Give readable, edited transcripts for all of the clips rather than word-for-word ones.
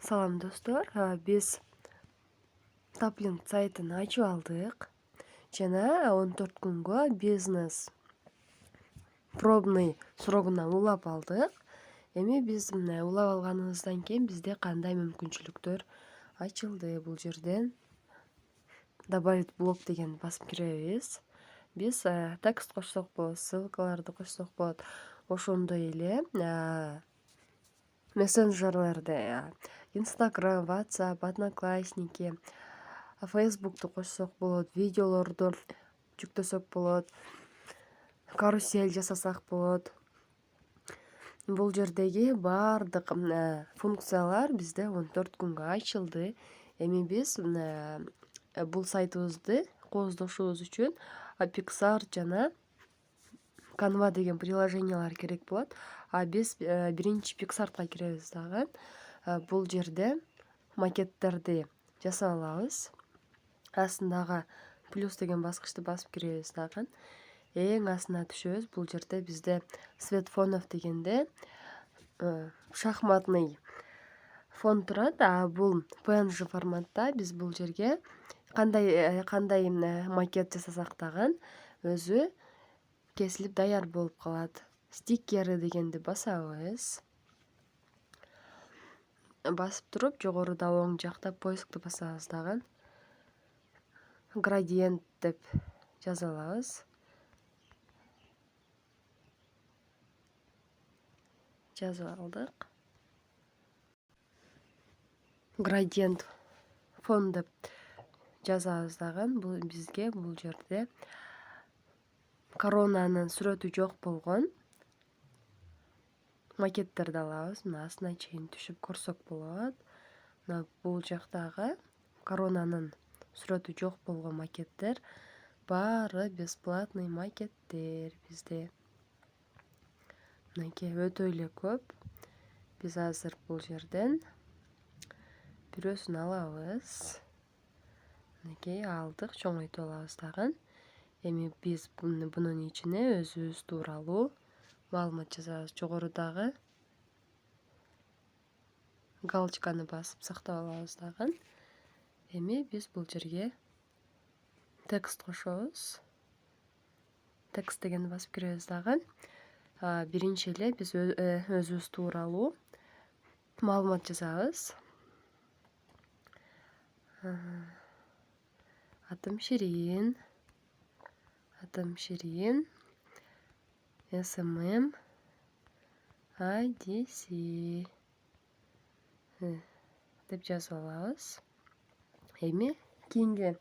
Салам достор, биз Таплинг сайтын ачып алдык жана 14 күнгө бизнес пробный срогуна улап алдык. Эми биз улап алганыбыздан кийин бизде кандай мүмкүнчүлүктөр ачылды? Бул жерден добавить блог дегенди басып киребиз. Биз текст кошсок болот, ссылкаларды кошсок болот. Ошондой эле мессенджерлерди Instagram, WhatsApp, Одноклассники, Facebook'tu кошсок болот, видеолорду жүктөсөк болот, карусель жасасак болот. Бул жердеги баардык функциялар бизде 14 күнгө ачылды. Эми биз бул сайтыбызды кооздошубуз үчүн Pixar жана Canva деген приложениялар керек болот. Биз биринчи Pixar'га киребиз дагы. Бул жерде макеттерди жасап алабыз. Астындагы плюс деген баскычты басып киребиз дагы. Эң астына түшөбүз. Бул жерде бизде свет фонов дегенде шахматный фон турат. Бул PNG форматта. Биз бул жерге кандай макет жасасак дагы өзү кесилип даяр болуп калат. Стиккери дегенди басабыз. Басып туруп жогоруда оң жакта поискту басабыз дагы. Градиент деп жаза алабыз. Жазып алдык. Градиент фон деп жазабыз дагы. Бул бизге бул жерде коронанын сүрөтү жок болгон макеттерди алабыз. Мына астына чейин түшүп көрсөк болот. Мына бул жактагы коронанын сүрөтү жок болгон макеттер баары бесплатный макеттер бизде. Мынакей өтө эле көп. Биз азыр бул жерден бирөөсүн алабыз. Мынакей алдык, чоңойтуп алабыз дагы. Эми биз бунун ичине өзүбүз тууралуу маалымат жазабыз. Жогорудагы галочканы басып сактап алабыз дагы. Эми биз бул жерге текст кошобуз. Текст дегенди басып киребиз дагы. Биринчи эле биз өзүбүз тууралуу маалымат жазабыз. Атым Ширин. СММ IDC деп жазып алабыз. Эми кийинки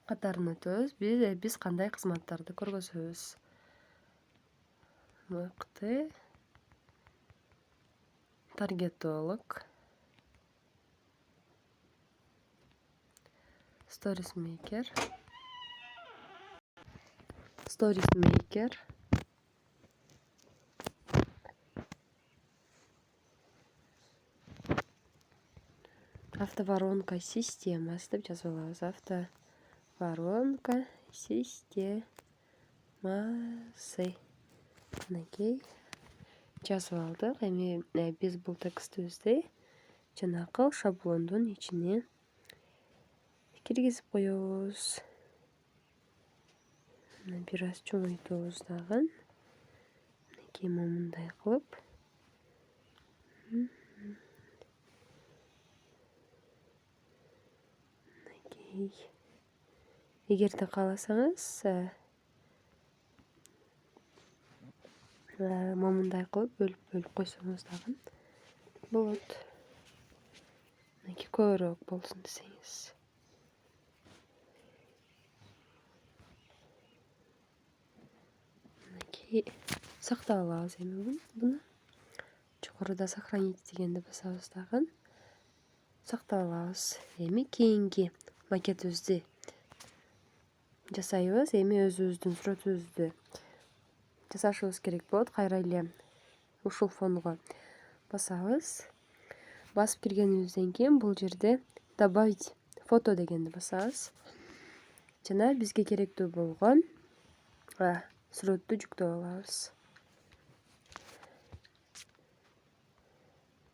катарына өтөбүз. Биз кандай кызматтарды көргөзөбүз? Мыкты таргетолог, сторис мейкер, автоворонка системасы деп жазып алабыз. Автоворонка системасы. Мынакей жазып алдык. Эми биз бул текстибизди жанакы шаблондун ичине киргизип коебуз. Бир аз чоңойтобуз дагы. Мынакей мындай кылып. Эгерде кааласаңыз, мындай кылып бөлүп койсоңуз дагы болот. Мынакей көбүрөөк болсун десеңиз. Мынакей сактап алабыз эми буну. Жогоруда сохранить дегенди басабыз дагы. Сактап алабыз. Эми кийинки макетибизди жасайбыз. Эми өзүбүздүн сүрөтүбүздү жасашыбыз керек болот. Кайра эле ушул фонго басабыз. Басып киргенибизден кийин бул жерде добавить фото дегенди басабыз. Жана бизге керектүү болгон сүрөттү жүктөп алабыз.